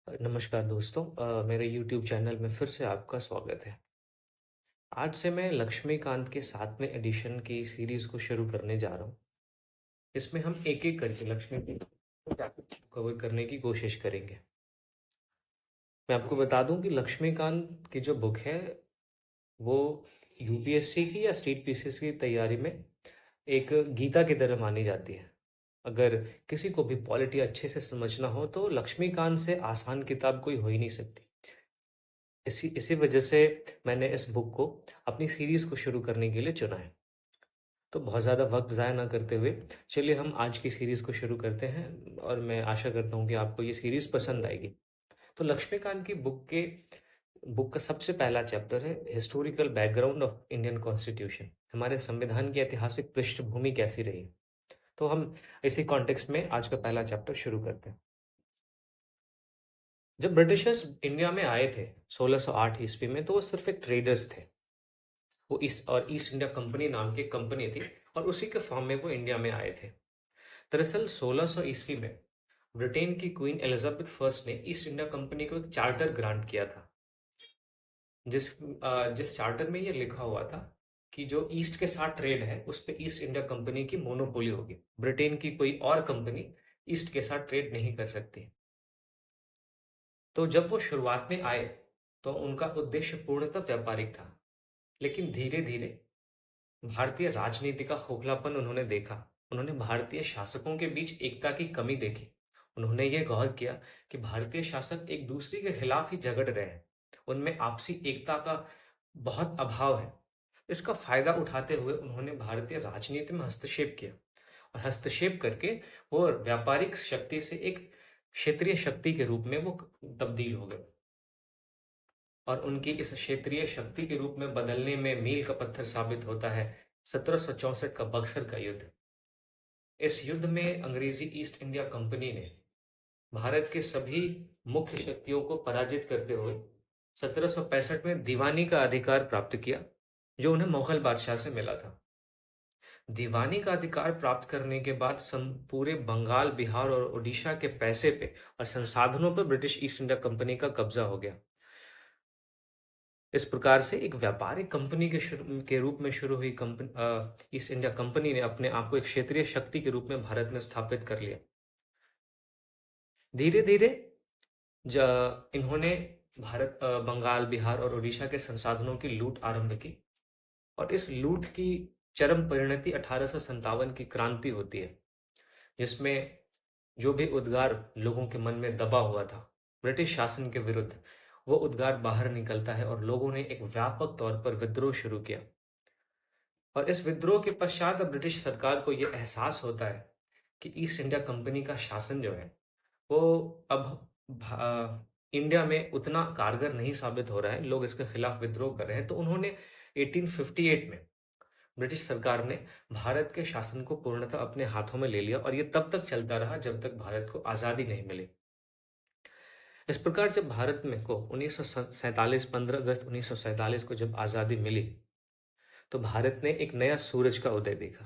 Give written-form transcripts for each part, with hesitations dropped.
नमस्कार दोस्तों, मेरे YouTube चैनल में फिर से आपका स्वागत है। आज से मैं लक्ष्मीकांत के 7वें एडिशन की सीरीज़ को शुरू करने जा रहा हूँ। इसमें हम एक-एक करके लक्ष्मीकांत को कवर करने की कोशिश करेंगे। मैं आपको बता दूँ कि लक्ष्मीकांत की जो बुक है, वो यूपीएससी की या स्टेट पीसीएस की तैयारी में एक गीता की तरह मानी जाती है। अगर किसी को भी पॉलिटी अच्छे से समझना हो, तो लक्ष्मीकांत से आसान किताब कोई हो ही नहीं सकती। इसी इसी वजह से मैंने इस बुक को अपनी सीरीज़ को शुरू करने के लिए चुना है। तो बहुत ज़्यादा वक़्त ज़ाया ना करते हुए चलिए हम आज की सीरीज़ को शुरू करते हैं और मैं आशा करता हूँ कि आपको ये सीरीज़ पसंद आएगी। तो लक्ष्मीकांत की बुक का सबसे पहला चैप्टर है historical background of Indian constitution. हमारे संविधान की ऐतिहासिक पृष्ठभूमि कैसी रही? तो हम इसी कॉन्टेक्स्ट में आज का पहला चैप्टर शुरू करते हैं। जब ब्रिटिशर्स इंडिया में आए थे 1608 ईस्वी में, तो वो सिर्फ़ एक ट्रेडर्स थे। वो ईस्ट इंडिया कंपनी नाम की कंपनी थी और उसी के फॉर्म में वो इंडिया में आए थे। दरअसल 1600 ईस्वी में ब्रिटेन की क्वीन एलिजाबेथ फर्स्ट ने ईस्ट इंडिया कंपनी को एक चार्टर ग्रांट किया था, जिस चार्टर में ये लिखा हुआ था कि जो ईस्ट के साथ ट्रेड है उस पे ईस्ट इंडिया कंपनी की मोनोपोली होगी। ब्रिटेन की कोई और कंपनी ईस्ट के साथ ट्रेड नहीं कर सकती। तो जब वो शुरुआत में आए तो उनका उद्देश्य पूर्णतः व्यापारिक था, लेकिन धीरे धीरे भारतीय राजनीति का खोखलापन उन्होंने देखा। उन्होंने भारतीय शासकों के बीच एकता की कमी देखी। उन्होंने ये गौर किया कि भारतीय शासक एक दूसरे के खिलाफ ही झगड़ रहे हैं। उनमें आपसी एकता का बहुत अभाव है। इसका फायदा उठाते हुए उन्होंने भारतीय राजनीति में हस्तक्षेप किया और हस्तक्षेप करके वो व्यापारिक शक्ति से एक क्षेत्रीय शक्ति के रूप में वो तब्दील हो गए। और उनकी इस क्षेत्रीय शक्ति के रूप में बदलने में मील का पत्थर साबित होता है 1764 का बक्सर का युद्ध। इस युद्ध में अंग्रेजी ईस्ट इंडिया कंपनी ने भारत के सभी मुख्य शक्तियों को पराजित करते हुए 1765 में दीवानी का अधिकार प्राप्त किया, जो उन्हें मुगल बादशाह से मिला था। दीवानी का अधिकार प्राप्त करने के बाद पूरे बंगाल, बिहार और उड़ीसा के पैसे पे और संसाधनों पर ब्रिटिश ईस्ट इंडिया कंपनी का कब्जा हो गया। इस प्रकार से एक व्यापारिक कंपनी के रूप में शुरू हुई ईस्ट इंडिया कंपनी ने अपने आप को एक क्षेत्रीय शक्ति के रूप में भारत में स्थापित कर लिया। धीरे धीरे इन्होंने बंगाल, बिहार और उड़ीसा के संसाधनों की लूट आरंभ की और इस लूट की चरम परिणति 1857 की क्रांति होती है, जिसमें जो भी उद्गार लोगों के मन में दबा हुआ था ब्रिटिश शासन के विरुद्ध, वो उद्गार बाहर निकलता है और लोगों ने एक व्यापक तौर पर विद्रोह शुरू किया। और इस विद्रोह के पश्चात अब ब्रिटिश सरकार को ये एहसास होता है कि ईस्ट इंडिया कंपनी का शासन जो है, वो अब इंडिया में उतना कारगर नहीं साबित हो रहा है। लोग इसके खिलाफ विद्रोह कर रहे हैं। तो उन्होंने 1858 में ब्रिटिश सरकार ने भारत के शासन को पूर्णतः अपने हाथों में ले लिया और ये तब तक चलता रहा जब तक भारत को आज़ादी नहीं मिली। इस प्रकार जब भारत में को 1947 15 अगस्त 1947 को जब आज़ादी मिली, तो भारत ने एक नया सूरज का उदय देखा।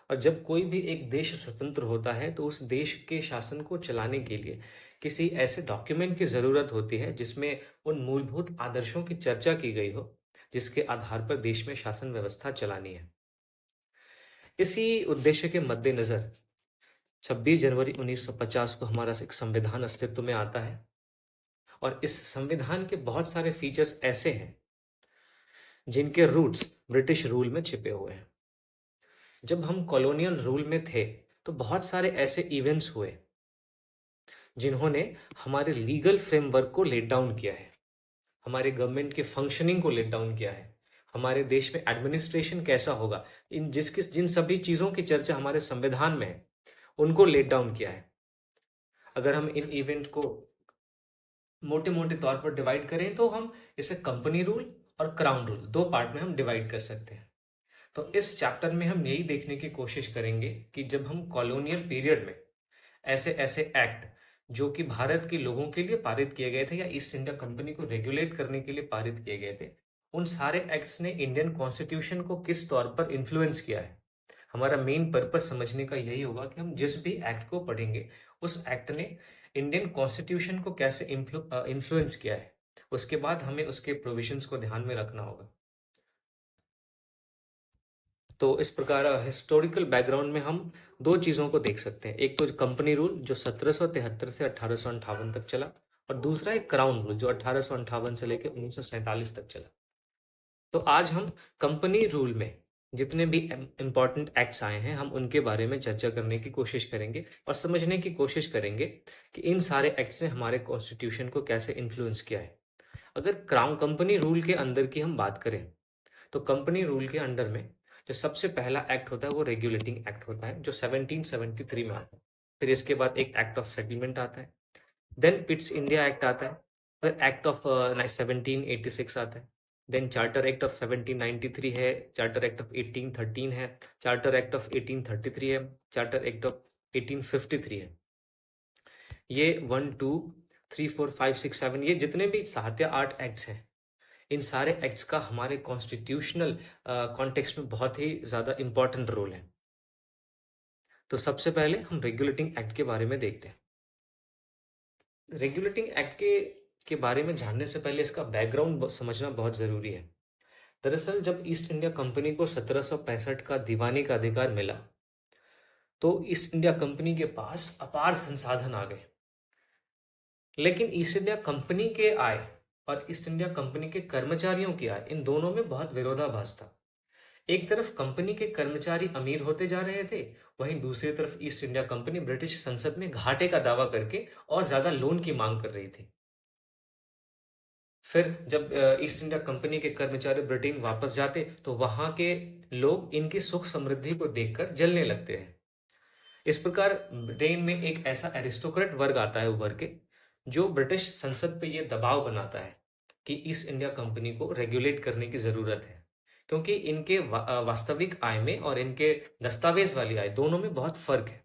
और जब कोई भी एक देश स्वतंत्र होता है, तो उस देश के शासन को चलाने के लिए किसी ऐसे डॉक्यूमेंट की ज़रूरत होती है, जिसमें उन मूलभूत आदर्शों की चर्चा की गई हो, जिसके आधार पर देश में शासन व्यवस्था चलानी है। इसी उद्देश्य के मद्देनज़र 26 जनवरी 1950 को हमारा एक संविधान अस्तित्व में आता है और इस संविधान के बहुत सारे फीचर्स ऐसे हैं, जिनके रूट्स ब्रिटिश रूल में छिपे हुए हैं। जब हम कॉलोनियल रूल में थे, तो बहुत सारे ऐसे इवेंट्स हुए, जिन्होंने हमारे लीगल फ्रेमवर्क को लेट डाउन किया है, हमारे गवर्नमेंट के फंक्शनिंग को लेट डाउन किया है, हमारे देश में एडमिनिस्ट्रेशन कैसा होगा, जिन सभी चीज़ों की चर्चा हमारे संविधान में है, उनको लेट डाउन किया है। अगर हम इन इवेंट को मोटे-मोटे तौर पर डिवाइड करें, तो हम इसे कंपनी रूल और क्राउन रूल 2 पार्ट में हम डिवाइड कर सकते हैं। तो इस चैप्टर में हम यही देखने की कोशिश करेंगे कि जब हम कॉलोनियल पीरियड में ऐसे-ऐसे एक्ट, जो कि भारत के लोगों के लिए पारित किए गए थे या ईस्ट इंडिया कंपनी को रेगुलेट करने के लिए पारित किए गए थे, उन सारे एक्ट्स ने इंडियन कॉन्स्टिट्यूशन को किस तौर पर इन्फ्लुएंस किया है, हमारा मेन पर्पस समझने का यही होगा कि हम जिस भी एक्ट को पढ़ेंगे, उस एक्ट ने इंडियन कॉन्स्टिट्यूशन को कैसे इन्फ्लुएंस किया है। उसके बाद हमें उसके प्रोविजंस को ध्यान में रखना होगा। तो इस प्रकार हिस्टोरिकल बैकग्राउंड में हम दो चीज़ों को देख सकते हैं। एक तो कंपनी रूल जो 1773 से 1858 तक चला, और दूसरा एक क्राउन रूल जो 1858 से लेकर 1947 तक चला। तो आज हम कंपनी रूल में जितने भी इम्पोर्टेंट एक्ट्स आए हैं, हम उनके बारे में चर्चा करने की कोशिश करेंगे और समझने की कोशिश करेंगे कि इन सारे एक्ट्स ने हमारे कॉन्स्टिट्यूशन को कैसे इन्फ्लुएंस किया है। अगर क्राउन कंपनी रूल के अंदर की हम बात करें, तो कंपनी रूल के अंडर में जो सबसे पहला एक्ट होता है वो रेगुलेटिंग एक्ट होता है, जो 1773 में आता है। फिर इसके बाद एक एक्ट ऑफ सेटलमेंट आता है, देन पिट्स इंडिया एक्ट आता है, फिर एक्ट ऑफ 1786 आता है, देन चार्टर एक्ट ऑफ 1793 है, चार्टर एक्ट ऑफ 1813 है, चार्टर एक्ट ऑफ 1833 है, चार्टर एक्ट ऑफ 1853 है। ये 1 2 3 4 5 6 7 ये जितने भी 7 या 8 एक्ट्स हैं, इन सारे एक्ट्स का हमारे कॉन्स्टिट्यूशनल कॉन्टेक्स्ट में बहुत ही ज़्यादा इम्पोर्टेंट रोल है। तो सबसे पहले हम रेगुलेटिंग एक्ट के बारे में देखते हैं। रेगुलेटिंग एक्ट के बारे में जानने से पहले इसका बैकग्राउंड समझना बहुत ज़रूरी है। दरअसल जब ईस्ट इंडिया कंपनी को 1765 का दीवानी का अधिकार मिला, तो ईस्ट इंडिया कंपनी के पास अपार संसाधन आ गए। लेकिन ईस्ट इंडिया कंपनी के आय और ईस्ट इंडिया कंपनी के कर्मचारियों की आय, इन दोनों में बहुत विरोधाभास था। एक तरफ कंपनी के कर्मचारी अमीर होते जा रहे थे, वहीं दूसरी तरफ ईस्ट इंडिया कंपनी ब्रिटिश संसद में घाटे का दावा करके और ज्यादा लोन की मांग कर रही थी। फिर जब ईस्ट इंडिया कंपनी के कर्मचारी ब्रिटेन वापस जाते, तो वहां के लोग इनकी सुख समृद्धि को देखकर जलने लगते हैं। इस प्रकार ब्रिटेन में एक ऐसा एरिस्टोक्रेट वर्ग आता है उभर के, जो ब्रिटिश संसद पे ये दबाव बनाता है कि ईस्ट इंडिया कंपनी को रेगुलेट करने की जरूरत है, क्योंकि इनके वास्तविक आय में और इनके दस्तावेज वाली आय दोनों में बहुत फर्क है।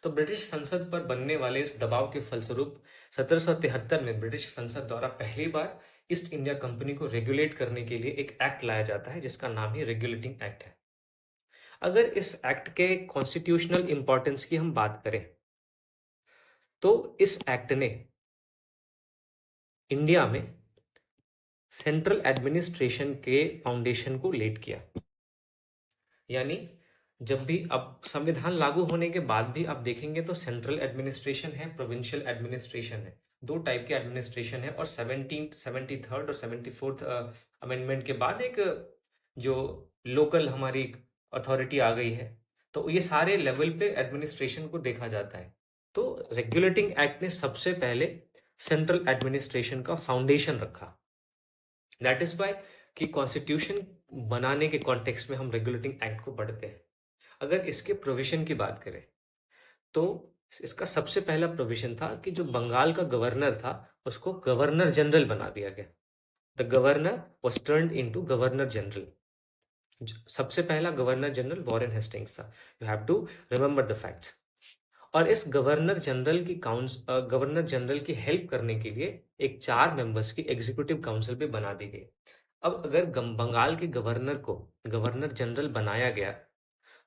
तो ब्रिटिश संसद पर बनने वाले इस दबाव के फलस्वरूप 1773 में ब्रिटिश संसद द्वारा पहली बार ईस्ट इंडिया कंपनी को रेगुलेट करने के लिए एक एक्ट लाया जाता है, जिसका नाम ही रेगुलेटिंग एक्ट है। अगर इस एक्ट के कॉन्स्टिट्यूशनल इंपॉर्टेंस की हम बात करें, तो इस एक्ट ने इंडिया में सेंट्रल एडमिनिस्ट्रेशन के फाउंडेशन को लेट किया। यानी जब भी अब संविधान लागू होने के बाद भी आप देखेंगे तो सेंट्रल एडमिनिस्ट्रेशन है, प्रोविंशियल एडमिनिस्ट्रेशन है, दो टाइप के एडमिनिस्ट्रेशन है। और 73rd और 74th अमेंडमेंट के बाद एक जो लोकल हमारी अथॉरिटी आ गई है, तो ये सारे लेवल पे एडमिनिस्ट्रेशन को देखा जाता है। तो रेगुलेटिंग एक्ट ने सबसे पहले सेंट्रल एडमिनिस्ट्रेशन का फाउंडेशन रखा। दैट इज वाई कि कॉन्स्टिट्यूशन बनाने के कॉन्टेक्स्ट में हम रेगुलेटिंग एक्ट को पढ़ते हैं। अगर इसके प्रोविजन की बात करें, तो इसका सबसे पहला प्रोविजन था कि जो बंगाल का गवर्नर था, उसको गवर्नर जनरल बना दिया गया। The governor was turned into governor general. सबसे पहला गवर्नर जनरल वॉरेन हेस्टिंग्स था। You have to remember the facts. और इस गवर्नर जनरल की हेल्प करने के लिए एक 4 मेंबर्स की एग्जीक्यूटिव काउंसिल भी बना दी गई। अब अगर बंगाल के गवर्नर को गवर्नर जनरल बनाया गया,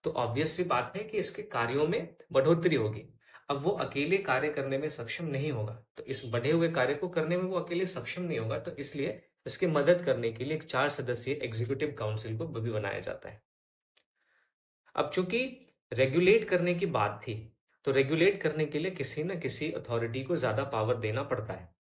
तो ऑब्वियस सी बात है कि इसके कार्यों में बढ़ोतरी होगी। अब वो अकेले कार्य करने में सक्षम नहीं होगा, तो इस बढ़े हुए कार्य को करने में वो अकेले सक्षम नहीं होगा, तो इसलिए इसकी मदद करने के लिए एक 4 सदस्यीय एग्जीक्यूटिव काउंसिल को भी बनाया जाता है। अब चूंकि रेगुलेट करने की बात थी, तो रेगुलेट करने के लिए किसी न किसी अथॉरिटी को ज्यादा पावर देना पड़ता है।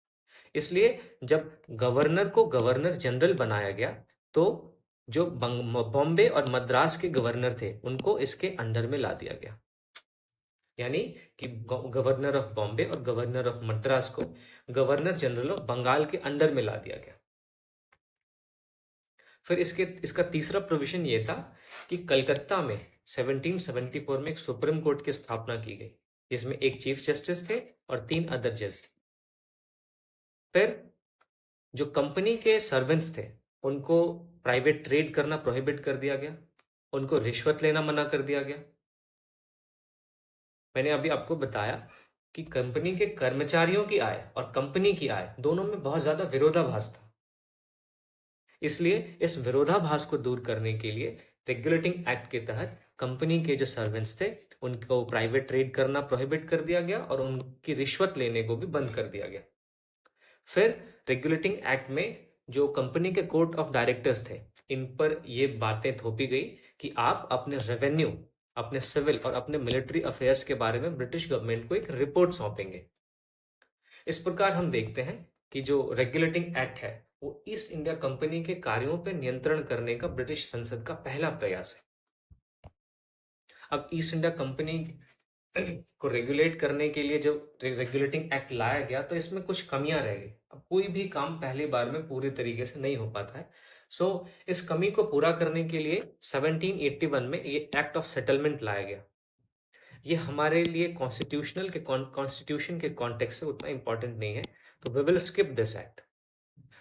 इसलिए जब गवर्नर को गवर्नर जनरल बनाया गया, तो जो बॉम्बे और मद्रास के गवर्नर थे, उनको इसके अंडर में ला दिया गया। यानी कि गवर्नर ऑफ बॉम्बे और गवर्नर ऑफ मद्रास को गवर्नर जनरल ऑफ बंगाल के अंडर में ला दिया गया। फिर इसका तीसरा प्रोविजन ये था कि कलकत्ता में 1774 में एक सुप्रीम कोर्ट की स्थापना की गई। इसमें एक चीफ जस्टिस थे और 3 अदर जज थे। फिर जो कंपनी के सर्वेंट्स थे, उनको प्राइवेट ट्रेड करना प्रोहिबिट कर दिया गया, उनको रिश्वत लेना मना कर दिया गया। मैंने अभी आपको बताया कि कंपनी के कर्मचारियों की आय और कंपनी की आय दोनों में बहुत ज्यादा विरोधाभास था। इसलिए इस विरोधाभास को दूर करने के लिए रेगुलेटिंग एक्ट के तहत कंपनी के जो सर्वेंट्स थे उनको प्राइवेट ट्रेड करना प्रोहिबिट कर दिया गया और उनकी रिश्वत लेने को भी बंद कर दिया गया। फिर रेगुलेटिंग एक्ट में जो कंपनी के कोर्ट ऑफ डायरेक्टर्स थे, इन पर ये बातें थोपी गई कि आप अपने रेवेन्यू, अपने सिविल और अपने मिलिट्री अफेयर्स के बारे में ब्रिटिश गवर्नमेंट को एक रिपोर्ट सौंपेंगे। इस प्रकार हम देखते हैं कि जो रेगुलेटिंग एक्ट है वो ईस्ट इंडिया कंपनी के कार्यों पर नियंत्रण करने का ब्रिटिश संसद का पहला प्रयास है। अब ईस्ट इंडिया कंपनी को रेगुलेट करने के लिए जब रेगुलेटिंग एक्ट लाया गया तो इसमें कुछ कमियां रह गई। अब कोई भी काम पहली बार में पूरे तरीके से नहीं हो पाता है। सो इस कमी को पूरा करने के लिए 1781 में ये एक्ट ऑफ सेटलमेंट लाया गया। ये हमारे लिए कॉन्स्टिट्यूशन के कॉन्टेक्स्ट से उतना इंपॉर्टेंट नहीं है, तो we will skip this act.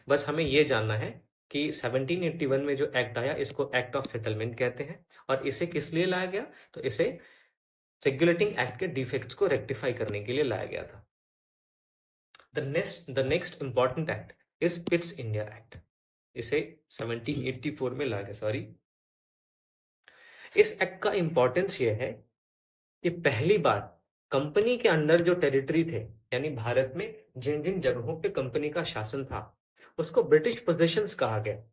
बस हमें ये जानना है कि 1781 में जो एक्ट आया इसको एक्ट ऑफ सेटलमेंट कहते हैं। और इसे किस लिए लाया गया? तो इसे रेगुलेटिंग एक्ट के डिफेक्ट्स को रेक्टिफाई करने के लिए लाया गया था। The next important act is पिट्स India act. इसे 1784 में लाया गया। सॉरी, इस एक्ट का इंपॉर्टेंस ये है कि पहली बार कंपनी के अंडर जो टेरिटरी थे, यानी भारत में जिन जिन जगहों पे कंपनी का शासन था, उसको ब्रिटिश पोजेशंस कहा गया।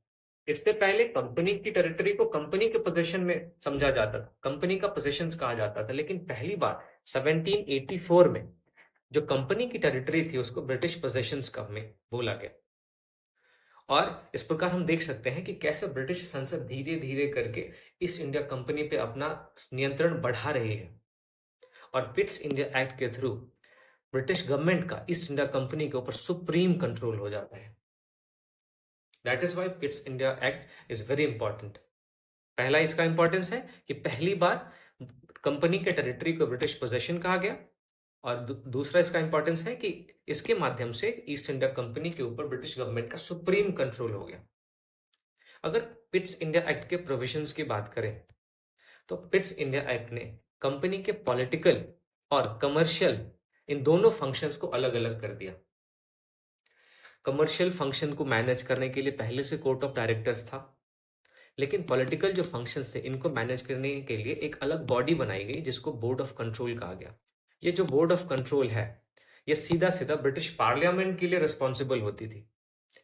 इससे पहले कंपनी की टेरिटरी को कंपनी के पोजीशन में समझा जाता था, कंपनी का पोजीशंस कहा जाता था। लेकिन पहली बार 1784 में जो कंपनी की टेरिटरी थी उसको ब्रिटिश पोजेशंस का में बोला गया। और इस प्रकार हम देख सकते हैं कि कैसे ब्रिटिश संसद धीरे धीरे करके ईस्ट इंडिया कंपनी पे अपना नियंत्रण बढ़ा रही है। और पिट्स इंडिया एक्ट के थ्रू ब्रिटिश गवर्नमेंट का ईस्ट इंडिया कंपनी के ऊपर सुप्रीम कंट्रोल हो जाता है। That is why Pitt's India act is very important. पहला इसका इंपॉर्टेंस है कि पहली बार कंपनी के टेरिटरी को ब्रिटिश पोजेशन कहा गया। और दूसरा इसका इंपॉर्टेंस है कि इसके माध्यम से ईस्ट इंडिया कंपनी के ऊपर ब्रिटिश गवर्नमेंट का सुप्रीम कंट्रोल हो गया। अगर पिट्स इंडिया एक्ट के प्रोविजंस की बात करें तो पिट्स इंडिया एक्ट ने कंपनी के पॉलिटिकल और कमर्शियल इन दोनों फंक्शंस को अलग अलग कर दिया। कमर्शियल फंक्शन को मैनेज करने के लिए पहले से कोर्ट ऑफ डायरेक्टर्स था, लेकिन पॉलिटिकल जो फंक्शंस थे इनको मैनेज करने के लिए एक अलग बॉडी बनाई गई जिसको बोर्ड ऑफ कंट्रोल कहा गया। ये जो बोर्ड ऑफ कंट्रोल है ये सीधा सीधा ब्रिटिश पार्लियामेंट के लिए रिस्पॉन्सिबल होती थी।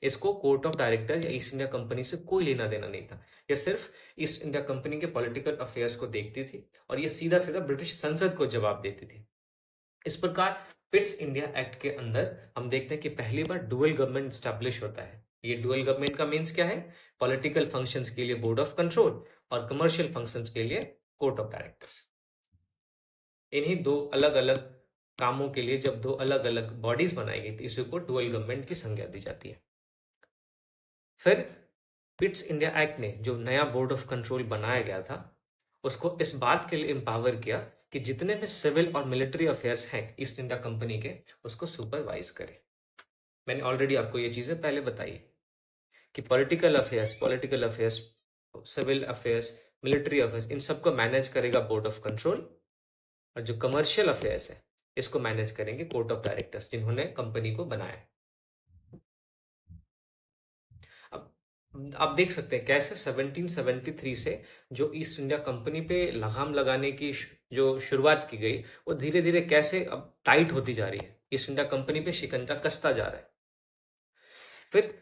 इसको कोर्ट ऑफ डायरेक्टर्स या ईस्ट इंडिया कंपनी से कोई लेना देना नहीं था। ये सिर्फ ईस्ट इंडिया कंपनी के पॉलिटिकल अफेयर्स को देखती थी और ये सीधा सीधा ब्रिटिश संसद को जवाब देती थी। इस प्रकार पिट्स इंडिया एक्ट के अंदर हम देखते हैं कि पहली बार डुअल गवर्नमेंट स्टैब्लिश होता है। ये डुअल गवर्नमेंट का मीन्स क्या है? पॉलिटिकल फंक्शंस के लिए बोर्ड ऑफ कंट्रोल और कमर्शियल फंक्शंस के लिए कोर्ट ऑफ डायरेक्टर्स। इन्हीं दो अलग अलग कामों के लिए जब दो अलग अलग बॉडीज बनाई गई थी इसी को डुअल गवर्नमेंट की संज्ञा दी जाती है। फिर पिट्स इंडिया एक्ट ने जो नया बोर्ड ऑफ कंट्रोल बनाया गया था उसको इस बात के लिए एम्पावर किया कि जितने भी सिविल और मिलिट्री अफेयर्स हैं ईस्ट इंडिया कंपनी के उसको सुपरवाइज करे। मैंने ऑलरेडी आपको ये चीजें पहले बताई कि political affairs, civil affairs, military affairs, इन सबको मैनेज करेगा बोर्ड ऑफ कंट्रोल और जो कमर्शियल अफेयर्स है इसको मैनेज करेंगे कोर्ट ऑफ डायरेक्टर्स जिन्होंने कंपनी को बनाया। अब आप देख सकते हैं कैसे 1773 से जो ईस्ट इंडिया कंपनी पे लगाम लगाने की जो शुरुआत की गई वो धीरे धीरे कैसे अब टाइट होती जा रही है। ईस्ट इंडिया कंपनी पे शिकंजा कसता जा रहा है। फिर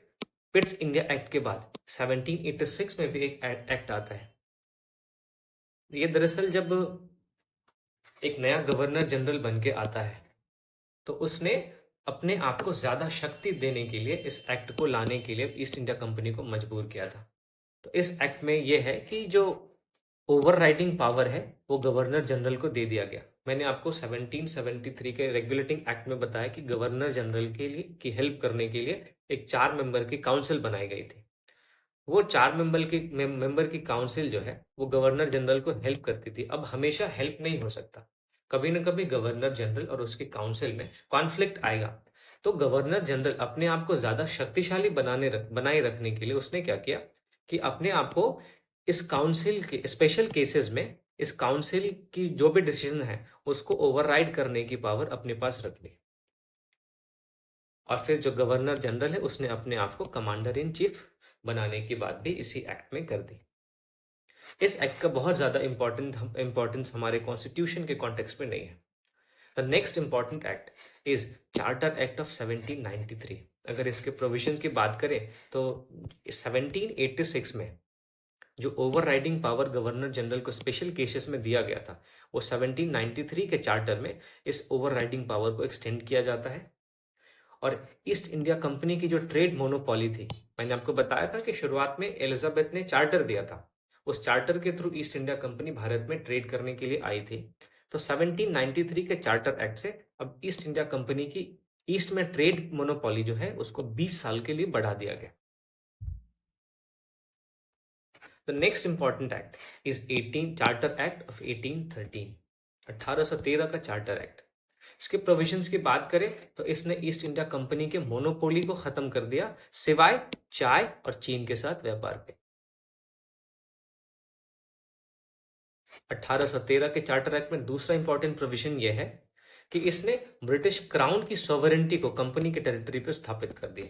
पिट्स इंडिया एक्ट के बाद 1786 में भी एक एक्ट आता है। ये दरअसल जब एक नया गवर्नर जनरल बन के आता है तो उसने अपने आप को ज्यादा शक्ति देने के लिए इस एक्ट को लाने के लिए ईस्ट इंडिया कंपनी को मजबूर किया था। तो इस एक्ट में यह है कि जो ओवरराइडिंग पावर है वो गवर्नर जनरल को दे दिया गया। मैंने आपको 1773 के रेगुलेटिंग एक्ट में बताया कि गवर्नर जनरल के लिए की हेल्प करने के लिए एक 4 मेंबर की काउंसिल बनाई गई थी। वो 4 मेंबर की काउंसिल जो है वो गवर्नर जनरल को हेल्प करती थी। अब हमेशा हेल्प नहीं हो सकता, कभी ना कभी गवर्नर जनरल और उसकी काउंसिल में कॉन्फ्लिक्ट आएगा। तो गवर्नर जनरल अपने आप को ज्यादा शक्तिशाली बनाए रखने के लिए उसने क्या किया कि अपने आप को इस काउंसिल के स्पेशल केसेस में इस काउंसिल की जो भी डिसीजन है उसको ओवरराइड करने की पावर अपने पास रख ली। और फिर जो गवर्नर जनरल है उसने अपने आप को कमांडर इन चीफ बनाने की बात भी इसी एक्ट में कर दी। इस एक्ट का बहुत ज़्यादा इम्पोर्टेंस हमारे कॉन्स्टिट्यूशन के कॉन्टेक्स्ट में नहीं है। The next important act is charter act of 1793। अगर इसके प्रोविजन की बात करें तो 1786 में जो over riding power governor general को स्पेशल केसेस में दिया गया था, वो 1793 के चार्टर में इस ओवर राइडिंग पावर को एक्सटेंड किया जाता है। और ईस्ट इंडिया कंपनी की जो ट्रेड मोनोपोली थी, मैंने आपको बताया था कि शुरुआत में एलिजाबेथ ने चार्टर दिया था, उस चार्टर के through east India company Bharat में ट्रेड करने के लिए आई थी। तो 1793 के चार्टर एक्ट से अब ईस्ट इंडिया कंपनी की ईस्ट में ट्रेड मोनोपोली जो है उसको 20 साल के लिए बढ़ा दिया गया। The next important act is 18 charter act of 1813, 1813 का चार्टर एक्ट। इसके प्रोविजंस की बात करें तो इसने ईस्ट इंडिया कंपनी के मोनोपोली को खत्म कर दिया, सिवाय चाय और चीन के साथ व्यापार के। 1813 के चार्टर एक्ट में दूसरा इंपॉर्टेंट प्रोविजन यह है कि इसने ब्रिटिश क्राउन की सॉवरेंटी को कंपनी के टेरिटरी पर स्थापित कर दिया।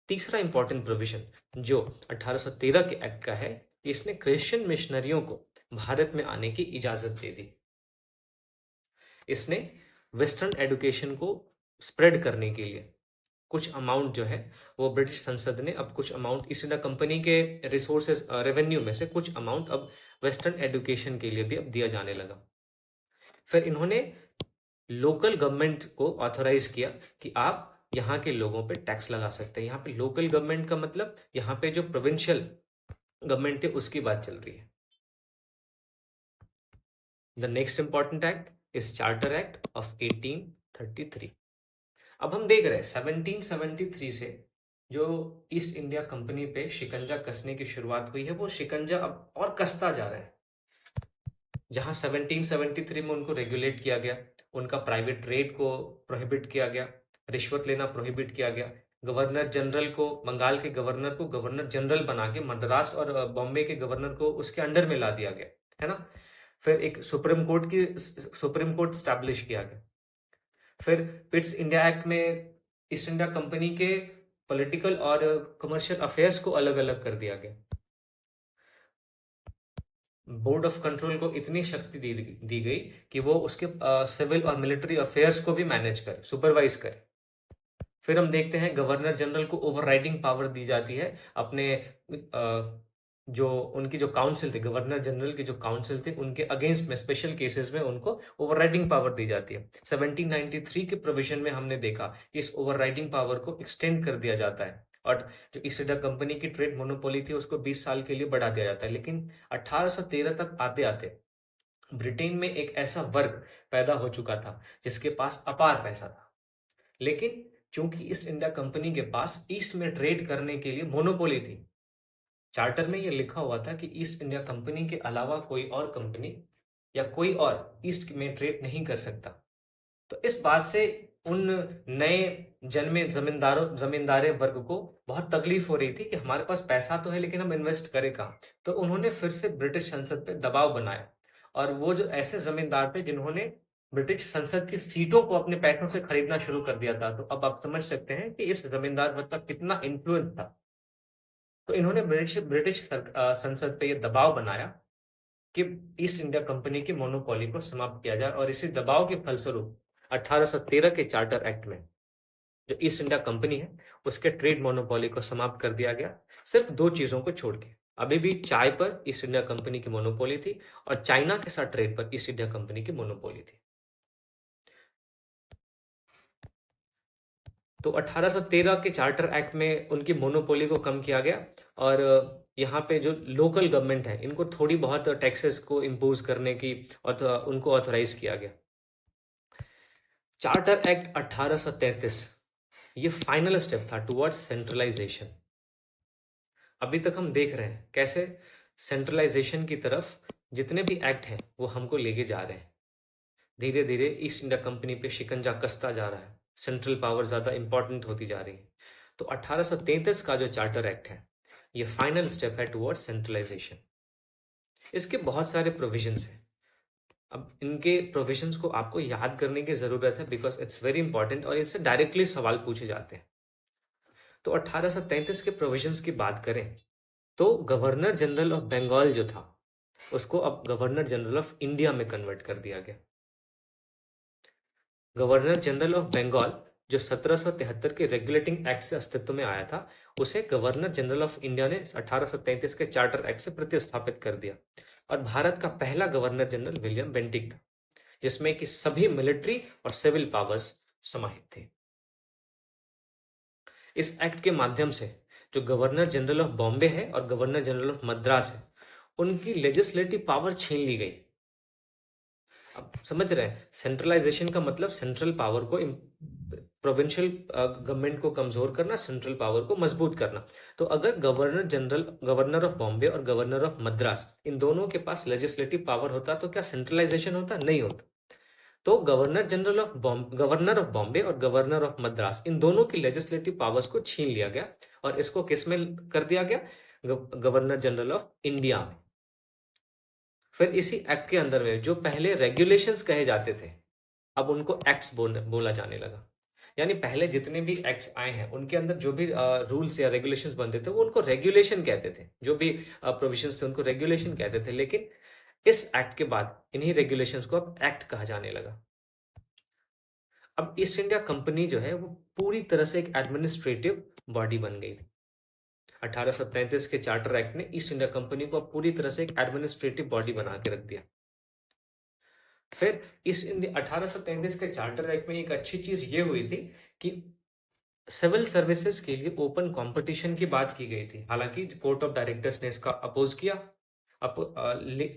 तीसरा इंपॉर्टेंट प्रोविजन जो 1813 के एक्ट का है, इसने क्रिश्चियन मिशनरियों को भारत में आने की इजाजत दे दी। इसने वेस्टर्न एजुकेशन को स्प्रेड करने के लिए कुछ अमाउंट जो है वो ब्रिटिश संसद ने अब कुछ अमाउंट ईस्ट इंडिया कंपनी के रिसोर्सेज रेवेन्यू में से कुछ अमाउंट अब वेस्टर्न एजुकेशन के लिए भी अब दिया जाने लगा। फिर इन्होंने लोकल गवर्नमेंट को ऑथराइज किया कि आप यहाँ के लोगों पे टैक्स लगा सकते हैं। यहाँ पे लोकल गवर्नमेंट का मतलब यहाँ पे जो प्रोविंशियल गवर्नमेंट थे उसकी बात चल रही है। The next important act is charter act of 1833। अब हम देख रहे हैं 1773 से जो ईस्ट इंडिया कंपनी पे शिकंजा कसने की शुरुआत हुई है, वो शिकंजा अब और कसता जा रहा है। जहां 1773 में उनको रेगुलेट किया गया, उनका प्राइवेट ट्रेड को प्रोहिबिट किया गया, रिश्वत लेना प्रोहिबिट किया गया, गवर्नर जनरल को, बंगाल के गवर्नर को गवर्नर जनरल बना के मद्रास और बॉम्बे के गवर्नर को उसके अंडर में ला दिया गया, है ना। फिर एक सुप्रीम कोर्ट स्टैब्लिश किया गया। फिर पिट्स इंडिया एक्ट में ईस्ट इंडिया कंपनी के पॉलिटिकल और कमर्शियल अफेयर्स को अलग अलग कर दिया गया। बोर्ड ऑफ कंट्रोल को इतनी शक्ति दी गई कि वो उसके सिविल और मिलिट्री अफेयर्स को भी मैनेज करे, सुपरवाइज करे। फिर हम देखते हैं गवर्नर जनरल को ओवरराइडिंग पावर दी जाती है अपने जो उनकी जो काउंसिल थे, गवर्नर जनरल की जो काउंसिल थे, उनके अगेंस्ट में स्पेशल केसेस में उनको ओवरराइडिंग पावर दी जाती है। 1793 के प्रोविजन में हमने देखा कि इस ओवरराइडिंग पावर को एक्सटेंड कर दिया जाता है और जो ईस्ट इंडिया कंपनी की ट्रेड मोनोपोली थी उसको 20 साल के लिए बढ़ा दिया जाता है। लेकिन 1813 तक आते आते ब्रिटेन में एक ऐसा वर्ग पैदा हो चुका था जिसके पास अपार पैसा था, लेकिन चूंकि ईस्ट इंडिया कंपनी के पास ईस्ट में ट्रेड करने के लिए मोनोपोली थी, चार्टर में यह लिखा हुआ था कि ईस्ट इंडिया कंपनी के अलावा कोई और कंपनी या कोई और ईस्ट में ट्रेड नहीं कर सकता। तो इस बात से उन नए जन्मे जमींदारे वर्ग को बहुत तकलीफ हो रही थी कि हमारे पास पैसा तो है लेकिन हम इन्वेस्ट करें कहाँ। तो उन्होंने फिर से ब्रिटिश संसद पे दबाव बनाया और वो जो ऐसे जमींदार थे जिन्होंने ब्रिटिश संसद की सीटों को अपने पैसों से खरीदना शुरू कर दिया था, तो अब आप समझ सकते हैं कि इस जमींदार वर्ग का कितना इन्फ्लुएंस था। तो इन्होंने संसद पे ये दबाव बनाया कि ईस्ट इंडिया कंपनी की मोनोपोली को समाप्त किया जाए और इसी दबाव के फलस्वरूप 1813 के चार्टर एक्ट में जो ईस्ट इंडिया कंपनी है उसके ट्रेड मोनोपोली को समाप्त कर दिया गया, सिर्फ दो चीजों को छोड़ के। अभी भी चाय पर ईस्ट इंडिया कंपनी की मोनोपोली थी और चाइना के साथ ट्रेड पर ईस्ट इंडिया कंपनी की मोनोपोली थी। तो 1813 के चार्टर एक्ट में उनकी मोनोपोली को कम किया गया और यहाँ पे जो लोकल गवर्नमेंट है इनको थोड़ी बहुत टैक्सेस को इम्पोज करने की उनको ऑथराइज किया गया। चार्टर एक्ट 1833 ये फाइनल स्टेप था टुवर्ड्स सेंट्रलाइजेशन। अभी तक हम देख रहे हैं कैसे सेंट्रलाइजेशन की तरफ जितने भी एक्ट हैं वो हमको लेके जा रहे हैं। धीरे धीरे ईस्ट इंडिया कंपनी पे शिकंजा कसता जा रहा है, सेंट्रल पावर ज़्यादा इंपॉर्टेंट होती जा रही है। तो 1833 का जो चार्टर एक्ट है ये फाइनल स्टेप है टुवर्ड्स सेंट्रलाइजेशन। इसके बहुत सारे प्रोविजंस हैं। अब इनके प्रोविजंस को आपको याद करने की ज़रूरत है बिकॉज इट्स वेरी इंपॉर्टेंट और इससे डायरेक्टली सवाल पूछे जाते हैं। तो 1833 के प्रोविजंस की बात करें तो गवर्नर जनरल ऑफ बंगाल जो था, उसको अब गवर्नर जनरल ऑफ इंडिया में कन्वर्ट कर दिया गया। गवर्नर जनरल ऑफ बंगाल जो 1773 के रेगुलेटिंग एक्ट से अस्तित्व में आया था, उसे गवर्नर जनरल ऑफ इंडिया ने 1833 के चार्टर एक्ट से प्रतिस्थापित कर दिया। और भारत का पहला गवर्नर जनरल विलियम बेंटिक था, जिसमें कि सभी मिलिट्री और सिविल पावर्स समाहित थे। इस एक्ट के माध्यम से जो गवर्नर जनरल ऑफ बॉम्बे है और गवर्नर जनरल ऑफ मद्रास है, उनकी लेजिस्लेटिव पावर छीन ली गई। अब समझ रहे हैं, सेंट्रलाइजेशन का मतलब सेंट्रल पावर को, प्रोविंशियल गवर्नमेंट को कमजोर करना, सेंट्रल पावर को मजबूत करना। तो अगर गवर्नर ऑफ बॉम्बे और गवर्नर ऑफ मद्रास, इन दोनों के पास लेजिस्लेटिव पावर होता तो क्या सेंट्रलाइजेशन होता? नहीं होता। तो गवर्नर ऑफ बॉम्बे और गवर्नर ऑफ मद्रास, इन दोनों की लेजिस्लेटिव पावर्स को छीन लिया गया और इसको किस में कर दिया गया? गवर्नर जनरल ऑफ इंडिया में। फिर इसी एक्ट के अंदर में जो पहले रेगुलेशंस कहे जाते थे, अब उनको एक्ट्स बोला जाने लगा। यानी पहले जितने भी एक्ट्स आए हैं, उनके अंदर जो भी रूल्स या रेगुलेशंस बनते थे, वो उनको रेगुलेशन कहते थे। जो भी प्रोविजंस थे, उनको रेगुलेशन कहते थे। लेकिन इस एक्ट के बाद इन्हीं रेगुलेशंस को अब एक्ट कहा जाने लगा। अब ईस्ट इंडिया कंपनी जो है, वो पूरी तरह से एक एडमिनिस्ट्रेटिव बॉडी बन गई थी। 1833 के चार्टर एक्ट ने ईस्ट इंडिया कंपनी को पूरी तरह से एक एडमिनिस्ट्रेटिव बॉडी बना के रख दिया। फिर इस 1833 के चार्टर एक्ट में एक अच्छी चीज ये हुई थी कि सिविल सर्विसेज के लिए ओपन कंपटीशन की बात की गई थी। हालांकि कोर्ट ऑफ डायरेक्टर्स ने इसका अपोज किया।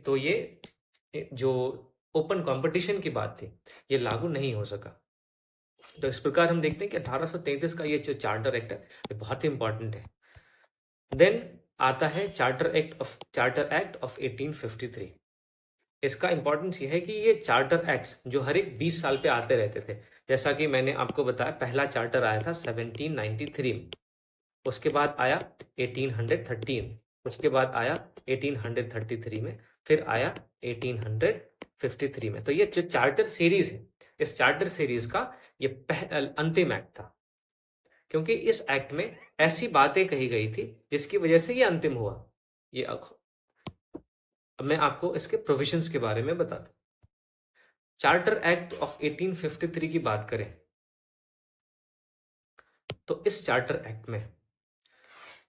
तो ये जो ओपन कंपटीशन की बात थी, ये लागू नहीं हो सका। तो इस प्रकार हम देखते हैं कि 1833 का ये जो चार्टर एक्ट है, ये बहुत ही इंपॉर्टेंट है। देन आता है चार्टर एक्ट ऑफ 1853। इसका इंपॉर्टेंस ये है कि ये चार्टर एक्ट्स जो हर एक 20 साल पे आते रहते थे। जैसा कि मैंने आपको बताया, पहला चार्टर आया था 1793 में, उसके बाद आया 1813, उसके बाद आया 1833 में, फिर आया 1853 में। तो ये जो चार्टर सीरीज है, इस चार्टर सीरीज का ये अंतिम एक्ट था, क्योंकि इस एक्ट में ऐसी बातें कही गई थी जिसकी वजह से ये अंतिम हुआ। ये अब मैं आपको इसके प्रोविजंस के बारे में बताता हूं। चार्टर एक्ट ऑफ 1853 की बात करें तो इस चार्टर एक्ट में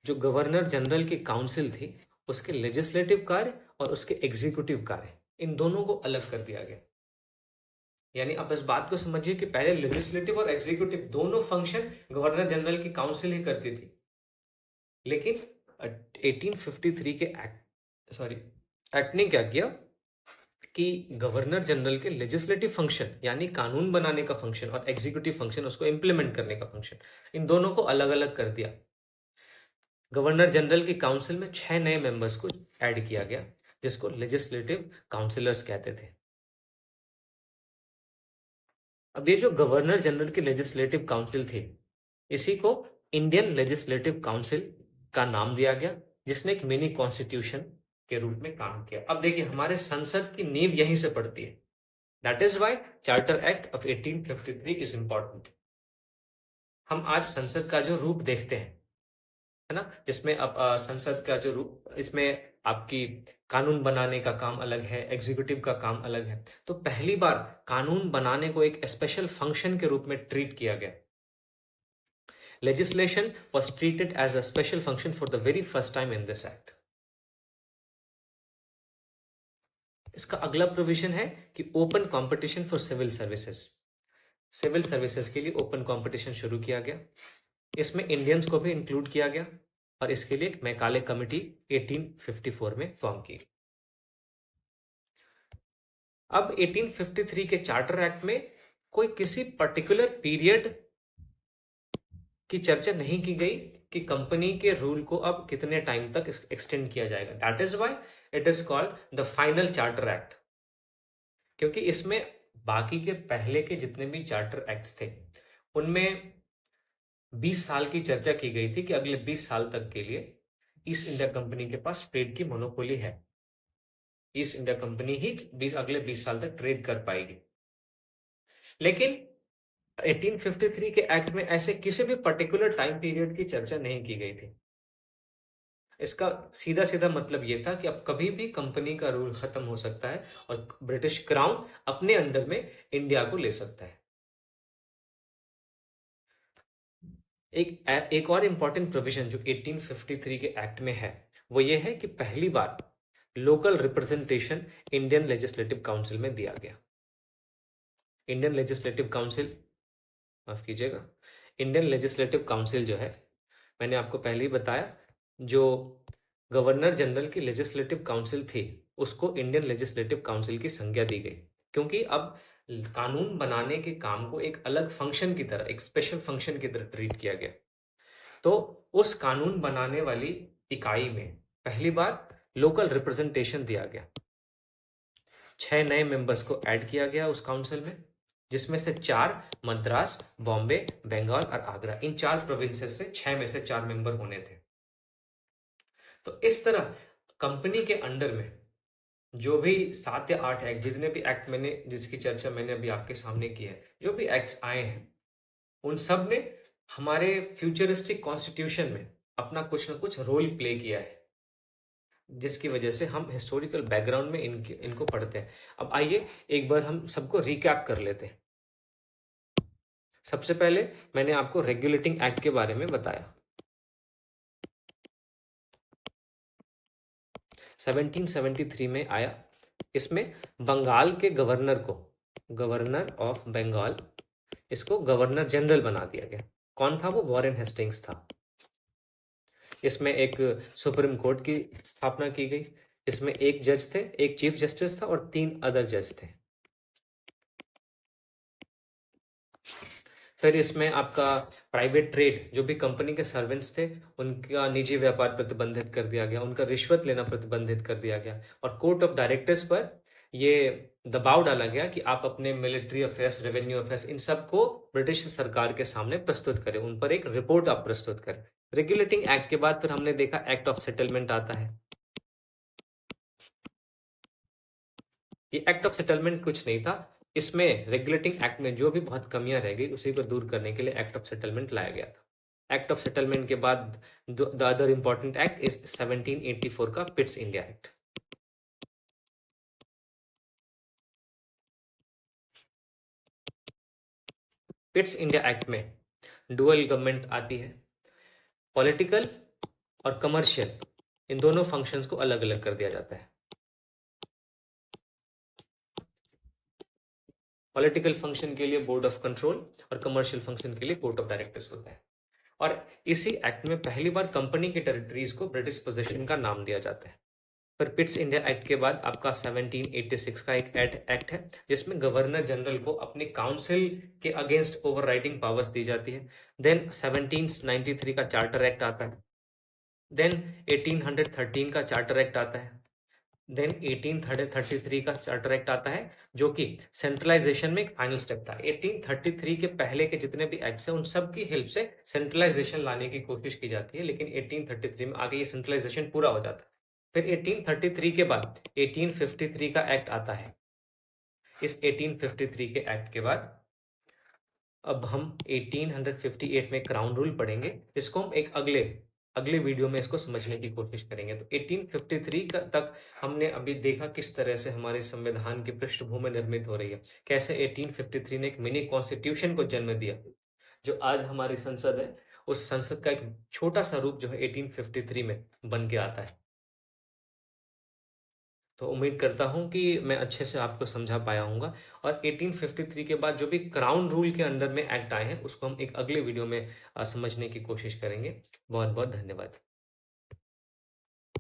जो गवर्नर जनरल की काउंसिल थी, उसके लेजिस्लेटिव कार्य और उसके एग्जीक्यूटिव कार्य, इन दोनों को अलग कर दिया गया। यानी आप इस बात को समझिए कि पहले लेजिस्लेटिव और एग्जीक्यूटिव दोनों फंक्शन गवर्नर जनरल की काउंसिल ही करती थी। लेकिन 1853 के एक्ट ने क्या किया कि गवर्नर जनरल के लेजिस्लेटिव फंक्शन यानी कानून बनाने का फंक्शन और एग्जीक्यूटिव फंक्शन, उसको इंप्लीमेंट करने का फंक्शन, इन दोनों को अलग अलग कर दिया। गवर्नर जनरल की काउंसिल में 6 नए मेंबर्स को ऐड किया गया, जिसको लेजिस्लेटिव काउंसिलर्स कहते थे। अब ये जो गवर्नर जनरल की लेजिस्लेटिव काउंसिल थी, इसी को इंडियन लेजिस्लेटिव काउंसिल का नाम दिया गया, जिसने एक मिनी कॉन्स्टिट्यूशन के रूप में काम किया। अब देखिए, हमारे संसद की नींव यहीं से पड़ती है। That is why charter act of 1853 is important. हम आज संसद का जो रूप देखते हैं, है ना, जिसमें अब संसद का जो रूप, इसमें आपकी कानून बनाने का काम अलग है, एग्जीक्यूटिव का काम अलग है। तो पहली बार कानून बनाने को एक स्पेशल फंक्शन के रूप में ट्रीट किया गया। Legislation was treated as a special function for the very first time in this act. इसका अगला प्रोविजन है कि open competition for civil services. Civil services के लिए ओपन कंपटीशन शुरू किया गया। इसमें इंडियंस को भी इंक्लूड किया गया और इसके लिए मैकाले कमिटी 1854 में फॉर्म की। अब 1853 के चार्टर एक्ट में कोई किसी पर्टिकुलर पीरियड की चर्चा नहीं की गई कि कंपनी के रूल को अब कितने टाइम तक एक्सटेंड किया जाएगा। That is why it is called the final charter act, क्योंकि इसमें बाकी के पहले के जितने भी चार्टर एक्ट्स थे, उनमें 20 साल की चर्चा की गई थी कि अगले 20 साल तक के लिए ईस्ट इंडिया कंपनी के पास ट्रेड की मोनोपोली है। ईस्ट इंडिया कंपनी ही अगले 20 साल तक ट्रेड कर पाएगी। लेकिन 1853 के एक्ट में ऐसे किसी भी पर्टिकुलर टाइम पीरियड की चर्चा नहीं की गई थी। इसका सीधा-सीधा मतलब ये था कि अब कभी भी कंपनी का रूल खत्म हो सकता है और ब्रिटिश क्राउन अपने अंडर में इंडिया को ले सकता है। एक और इम्पोर्टेंट प्रोविज़न जो 1853 के एक्ट में है, वो ये है कि पहली बार local representation Indian legislative council में दिया गया। इंडियन लेजिस्लेटिव काउंसिल, माफ़ कीजिएगा, इंडियन लेजिस्लेटिव काउंसिल जो है, मैंने आपको पहले ही बताया, जो गवर्नर जनरल की लेजिस्लेटिव काउंसिल थी, उसको इंडियन लेजिस्लेटिव काउंसिल की संज्ञा दी गई। क्योंकि अब कानून बनाने के काम को एक अलग फंक्शन की तरह, एक स्पेशल फंक्शन की तरह ट्रीट किया गया। तो उस कानून बनाने वाली इकाई में पहली बार लोकल रिप्रेजेंटेशन दिया गया। 6 नए मेंबर्स को ऐड किया गया उस काउंसिल में, जिसमें से 4 मद्रास, बॉम्बे, बंगाल और आगरा, इन 4 प्रोविंसेस से 6 में से 4 मेंबर होने थे। तो इस तरह कंपनी के अंडर में जो भी 7 या 8 एक्ट, जितने भी एक्ट मैंने, जिसकी चर्चा मैंने अभी आपके सामने की है, जो भी एक्ट्स आए हैं, उन सब ने हमारे फ्यूचरिस्टिक कॉन्स्टिट्यूशन में अपना कुछ ना कुछ रोल प्ले किया है, जिसकी वजह से हम हिस्टोरिकल बैकग्राउंड में इनको पढ़ते हैं। अब आइए एक बार हम सबको रिकैप कर लेते हैं। सबसे पहले मैंने आपको रेगुलेटिंग एक्ट के बारे में बताया। 1773 में आया। इसमें बंगाल के गवर्नर को, गवर्नर ऑफ बंगाल, इसको गवर्नर जनरल बना दिया गया। कौन था वो? वॉरेन हेस्टिंग्स था। इसमें एक सुप्रीम कोर्ट की स्थापना की गई। इसमें एक जज थे, एक चीफ जस्टिस था और 3 अदर जज थे। फिर इसमें आपका प्राइवेट ट्रेड, जो भी कंपनी के सर्वेंट्स थे, उनका निजी व्यापार प्रतिबंधित कर दिया गया, उनका रिश्वत लेना प्रतिबंधित कर दिया गया और कोर्ट ऑफ डायरेक्टर्स पर ये दबाव डाला गया कि आप अपने मिलिट्री अफेयर्स, रेवेन्यू अफेयर्स, इन सबको ब्रिटिश सरकार के सामने प्रस्तुत करें, उन पर एक रिपोर्ट आप प्रस्तुत करें। रेगुलेटिंग एक्ट के बाद फिर हमने देखा एक्ट ऑफ सेटलमेंट आता है। ये एक्ट ऑफ सेटलमेंट कुछ नहीं था, इसमें रेगुलेटिंग एक्ट में जो भी बहुत कमियां रह गई उसी को दूर करने के लिए एक्ट ऑफ सेटलमेंट लाया गया था। एक्ट ऑफ सेटलमेंट के बाद the other important act is 1784 का पिट्स इंडिया एक्ट। पिट्स इंडिया एक्ट में डुअल गवर्नमेंट आती है। पॉलिटिकल और कमर्शियल, इन दोनों फंक्शंस को अलग अलग कर दिया जाता है। पॉलिटिकल फंक्शन के लिए बोर्ड ऑफ कंट्रोल और कमर्शियल फंक्शन के लिए बोर्ड ऑफ डायरेक्टर्स होता है। और इसी एक्ट में पहली बार कंपनी की टेरिटरीज को ब्रिटिश पोजीशन का नाम दिया जाता है। फिर पिट्स इंडिया एक्ट के बाद आपका 1786 का एक एक्ट है, जिसमें गवर्नर जनरल को अपनी काउंसिल के अगेंस्ट ओवरराइडिंग पावर्स दी जाती है। देन 1793 का चार्टर एक्ट आता है। देन 1813 का चार्टर एक्ट आता है। देन 1833 का चार्टर एक्ट आता है, जो कि सेंट्रलाइजेशन में एक फाइनल स्टेप था। 1833 के पहले के जितने भी एक्ट्स हैं, उन सब की हेल्प से सेंट्रलाइजेशन लाने की कोशिश की जाती है, लेकिन 1833 में आगे ये सेंट्रलाइजेशन पूरा हो जाता है। फिर 1833 के बाद 1853 का एक्ट आता है। इस 1853 के एक्ट के बाद अब हम 1858 में क्राउन रूल पढ़ेंगे, जिसको हम एक अगले अगले वीडियो में इसको समझने की कोशिश करेंगे। तो 1853 तक हमने अभी देखा किस तरह से हमारे संविधान की पृष्ठभूमि निर्मित हो रही है, कैसे 1853 ने एक मिनी कॉन्स्टिट्यूशन को जन्म दिया। जो आज हमारी संसद है, उस संसद का एक छोटा सा रूप जो है 1853 में बन के आता है। तो उम्मीद करता हूँ कि मैं अच्छे से आपको समझा पाया हूँगा। और 1853 के बाद जो भी क्राउन रूल के अंडर में एक्ट आए हैं, उसको हम एक अगले वीडियो में समझने की कोशिश करेंगे। बहुत बहुत धन्यवाद।